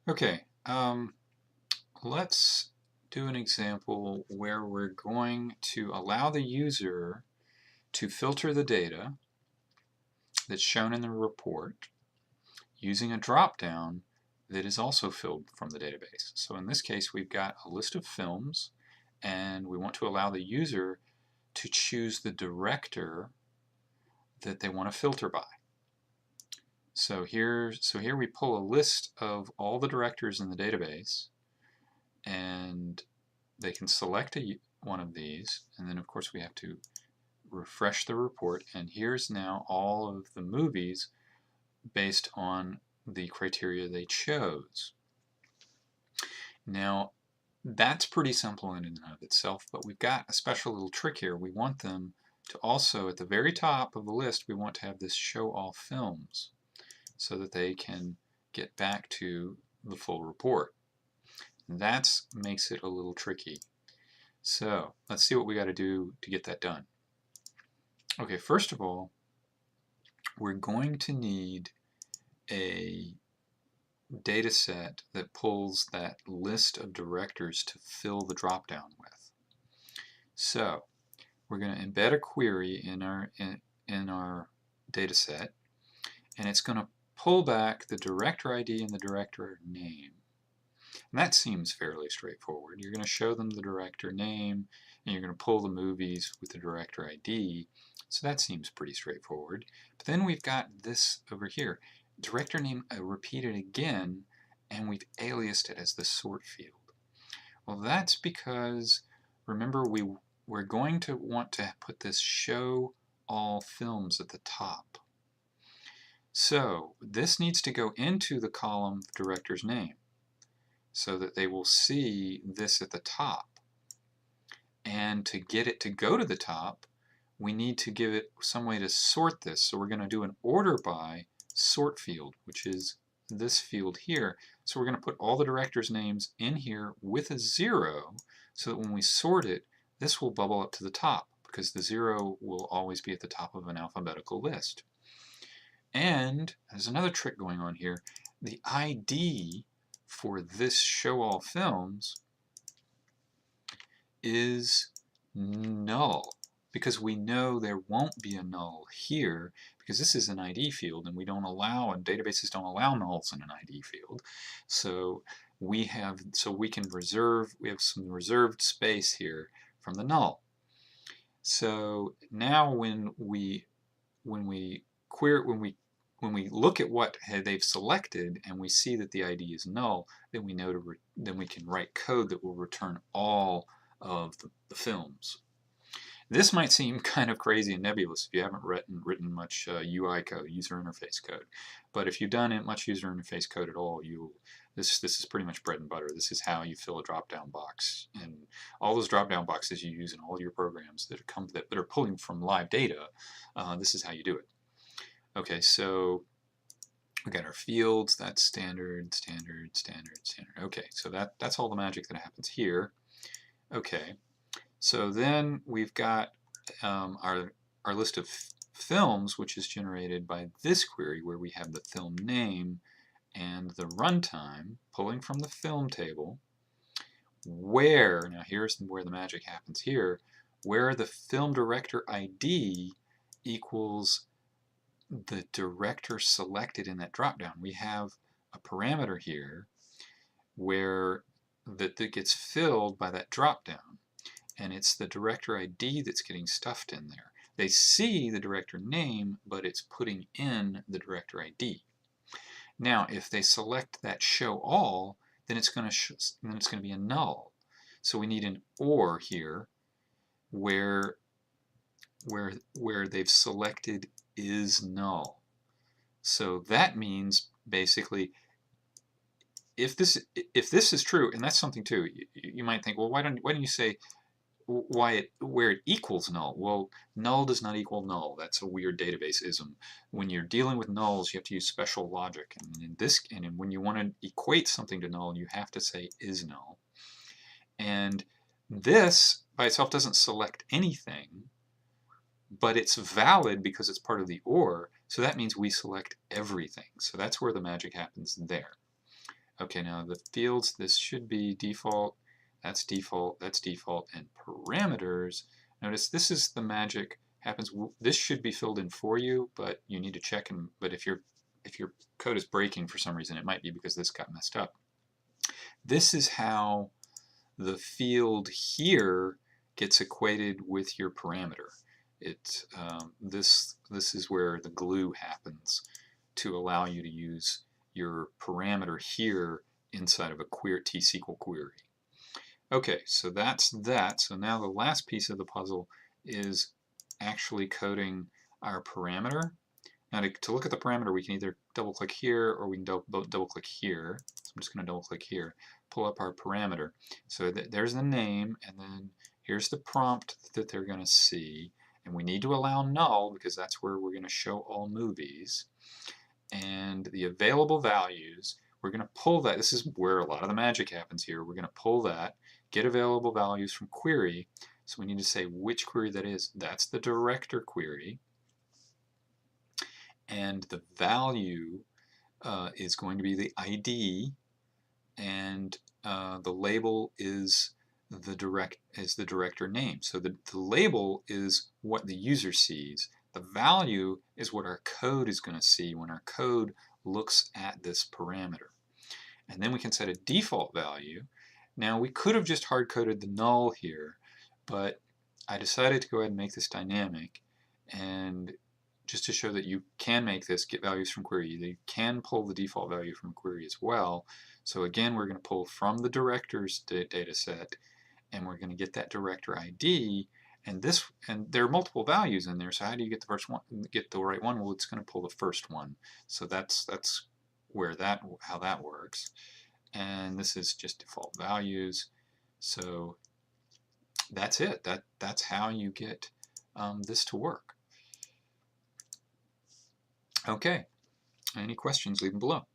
Okay, let's do an example where we're going to allow the user to filter the data that's shown in the report using a drop-down that is also filled from the database. So in this case, we've got a list of films, and we want to allow the user to choose the director that they want to filter by. So here we pull a list of all the directors in the database, and they can select one of these, and then of course we have to refresh the report, and here's now all of the movies based on the criteria they chose. Now that's pretty simple in and of itself, but we've got a special little trick here. We want them to also, at the very top of the list, we want to have this show all films so that they can get back to the full report. That makes it a little tricky. So let's see what we got to do to get that done. Okay, first of all, we're going to need a data set that pulls that list of directors to fill the drop-down with. So we're going to embed a query in our data set, and it's going to pull back the director ID and the director name. And that seems fairly straightforward. You're going to show them the director name, and you're going to pull the movies with the director ID. So that seems pretty straightforward. But then we've got this over here. Director name repeated again, and we've aliased it as the sort field. Well, that's because, remember, we're going to want to put this show all films at the top. So this needs to go into the column director's name so that they will see this at the top. And to get it to go to the top, we need to give it some way to sort this. So we're going to do an order by sort field, which is this field here. So we're going to put all the directors' names in here with a 0 so that when we sort it, this will bubble up to the top because the 0 will always be at the top of an alphabetical list. And there's another trick going on here. The ID for this show all films is null, because we know there won't be a null here because this is an ID field, and we don't allow, and databases don't allow nulls in an ID field. So we have some reserved space here from the null. So now when we look at what they've selected and we see that the ID is null, then we know then we can write code that will return all of the films. This might seem kind of crazy and nebulous if you haven't written much UI code, user interface code. But if you've done much user interface code at all, this is pretty much bread and butter. This is how you fill a drop-down box. And all those drop-down boxes you use in all your programs that are pulling from live data, this is how you do it. Okay, so we got our fields. That's standard, standard, standard, standard. Okay, so that's all the magic that happens here. Okay, so then we've got our list of films, which is generated by this query where we have the film name and the runtime pulling from the film table, where, now here's where the magic happens here, where the film director ID equals the director selected in that dropdown. We have a parameter here where that gets filled by that dropdown, and it's the director ID that's getting stuffed in there. They see the director name, but it's putting in the director ID. Now, if they select that show all, then it's going to be a null. So we need an OR here, where they've selected is null. So that means basically, if this is true, and that's something too, you might think, well, why don't you say where it equals null? Well, null does not equal null. That's a weird database-ism. When you're dealing with nulls, you have to use special logic, and when you want to equate something to null, you have to say is null. And this by itself doesn't select anything, but it's valid because it's part of the OR, so that means we select everything. So that's where the magic happens there. Okay, now the fields, this should be default, that's default, that's default, and parameters. Notice this is the magic happens. This should be filled in for you, but you need to check and but if your code is breaking for some reason, it might be because this got messed up. This is how the field here gets equated with your parameter. This is where the glue happens to allow you to use your parameter here inside of a T-SQL query. Okay, so that's that. So now the last piece of the puzzle is actually coding our parameter. Now to look at the parameter, we can either double click here or we can double click here. So I'm just going to double click here, pull up our parameter. So there's the name, and then here's the prompt that they're going to see. And we need to allow null because that's where we're going to show all movies. And the available values, we're going to pull that. This is where a lot of the magic happens here. We're going to pull that, get available values from query. So we need to say which query that is. That's the director query. And the value is going to be the ID, and the label is the director name. So the label is what the user sees. The value is what our code is going to see when our code looks at this parameter. And then we can set a default value. Now we could have just hard-coded the null here, but I decided to go ahead and make this dynamic, and just to show that you can make this, get values from query. You can pull the default value from query as well. So again, we're going to pull from the director's data set, and we're going to get that director ID. And there are multiple values in there. So how do you get the first one? Get the right one? Well, it's going to pull the first one. So that's how that works. And this is just default values. So that's it. That's how you get this to work. Okay, any questions, leave them below.